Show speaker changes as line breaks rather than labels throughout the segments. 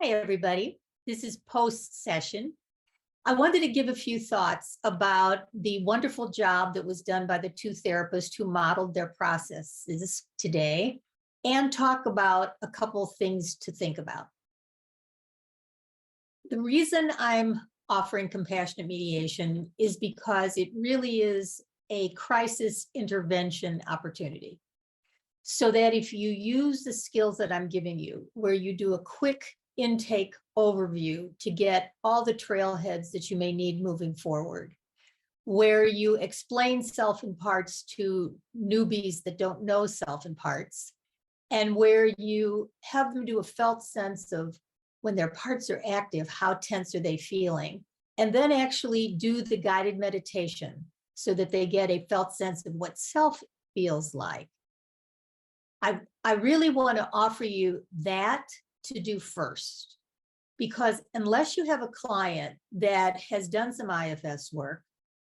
Hi, everybody. This is post session. I wanted to give a few thoughts about the wonderful job that was done by the two therapists who modeled their processes today and talk about a couple things to think about. The reason I'm offering compassionate mediation is because it really is a crisis intervention opportunity. So that if you use the skills that I'm giving you, where you do a quick intake overview to get all the trailheads that you may need moving forward, where you explain self in parts to newbies that don't know self in parts, and where you have them do a felt sense of when their parts are active, how tense are they feeling, and then actually do the guided meditation so that they get a felt sense of what self feels like. I really want to offer you that to do first, because unless you have a client that has done some IFS work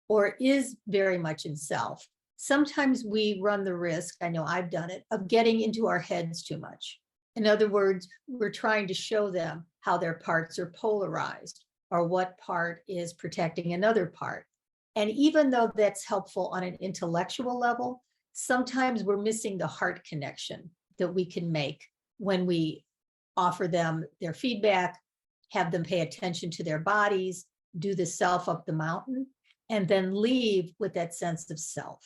or is very much in self, sometimes we run the risk, I know I've done it, of getting into our heads too much. In other words, we're trying to show them how their parts are polarized or what part is protecting another part. And even though that's helpful on an intellectual level, sometimes we're missing the heart connection that we can make when we offer them their feedback, have them pay attention to their bodies, do the self up the mountain, and then leave with that sense of self.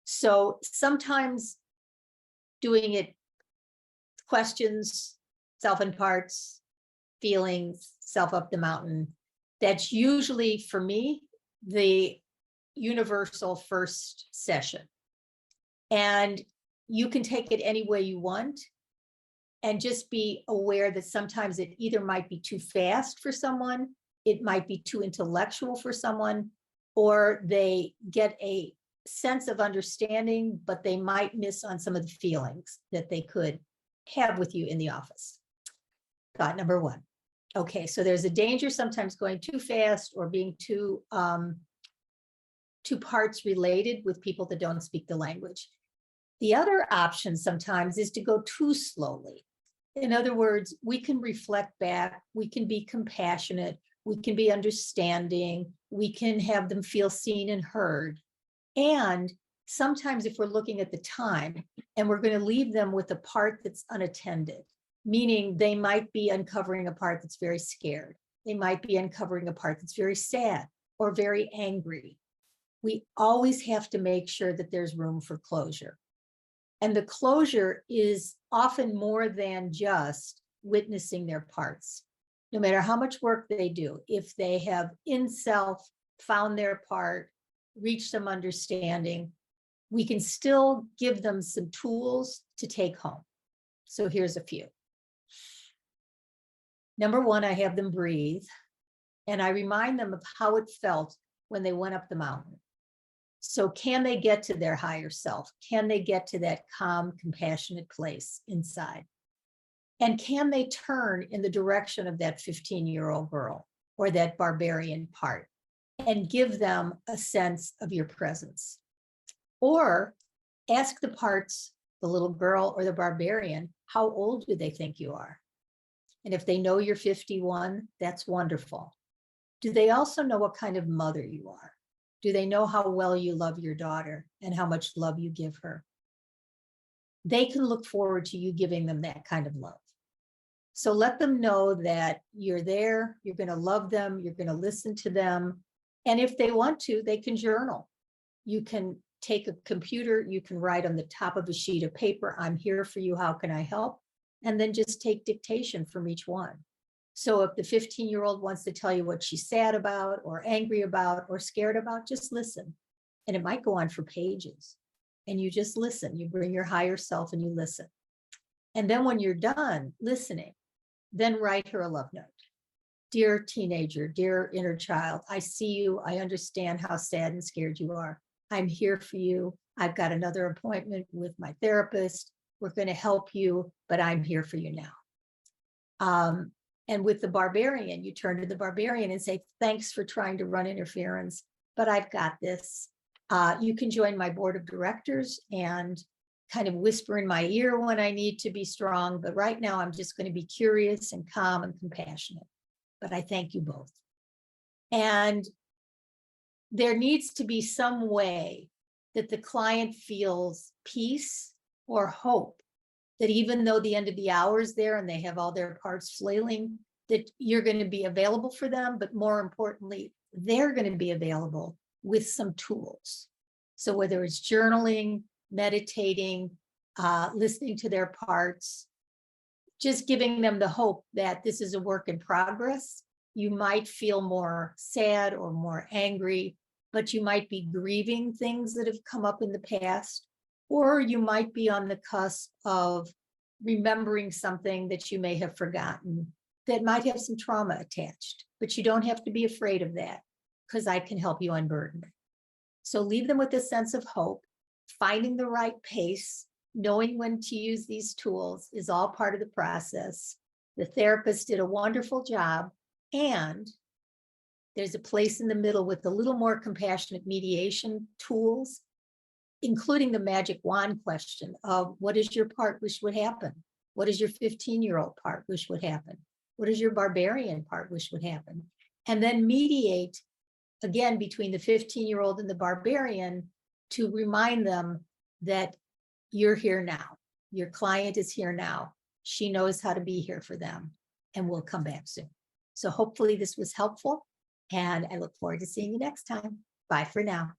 So sometimes doing it, questions, self in parts, feelings, self up the mountain, that's usually for me the universal first session. And you can take it any way you want, and just be aware that sometimes it either might be too fast for someone, it might be too intellectual for someone, or they get a sense of understanding, but they might miss on some of the feelings that they could have with you in the office. Thought number one. Okay, so there's a danger sometimes going too fast or being too parts related with people that don't speak the language. The other option sometimes is to go too slowly. In other words, we can reflect back, we can be compassionate, we can be understanding, we can have them feel seen and heard. And sometimes if we're looking at the time and we're going to leave them with a part that's unattended, meaning they might be uncovering a part that's very scared, they might be uncovering a part that's very sad or very angry. We always have to make sure that there's room for closure. And the closure is often more than just witnessing their parts. No matter how much work they do, if they have in self found their part, reached some understanding, we can still give them some tools to take home. So here's a few. Number one, I have them breathe, and I remind them of how it felt when they went up the mountain. So can they get to their higher self? Can they get to that calm, compassionate place inside? And can they turn in the direction of that 15-year-old girl or that barbarian part and give them a sense of your presence? Or ask the parts, the little girl or the barbarian, how old do they think you are? And if they know you're 51, that's wonderful. Do they also know what kind of mother you are? Do they know how well you love your daughter and how much love you give her? They can look forward to you giving them that kind of love. So let them know that you're there, you're going to love them, you're going to listen to them. And if they want to, they can journal. You can take a computer, you can write on the top of a sheet of paper, I'm here for you, how can I help? And then just take dictation from each one. So if the 15-year-old wants to tell you what she's sad about or angry about or scared about, just listen. And it might go on for pages. And you just listen. You bring your higher self and you listen. And then when you're done listening, then write her a love note. Dear teenager, dear inner child, I see you. I understand how sad and scared you are. I'm here for you. I've got another appointment with my therapist. We're going to help you, but I'm here for you now. And with the barbarian, you turn to the barbarian and say, thanks for trying to run interference, but I've got this. You can join my board of directors and kind of whisper in my ear when I need to be strong, but right now I'm just going to be curious and calm and compassionate. But I thank you both. And there needs to be some way that the client feels peace or hope that even though the end of the hour is there and they have all their parts flailing, that you're going to be available for them, but more importantly, they're going to be available with some tools. So whether it's journaling, meditating, listening to their parts, just giving them the hope that this is a work in progress. You might feel more sad or more angry, but you might be grieving things that have come up in the past, or you might be on the cusp of remembering something that you may have forgotten that might have some trauma attached, but you don't have to be afraid of that because I can help you unburden it. So leave them with a sense of hope, finding the right pace, knowing when to use these tools is all part of the process. The therapist did a wonderful job, and there's a place in the middle with a little more compassionate mediation tools, including the magic wand question of what does your part wish would happen? What does your 15-year-old part wish would happen? What does your barbarian part wish would happen? And then mediate again between the 15-year-old and the barbarian to remind them that you're here now. Your client is here now. She knows how to be here for them, and we'll come back soon. So hopefully this was helpful, and I look forward to seeing you next time. Bye for now.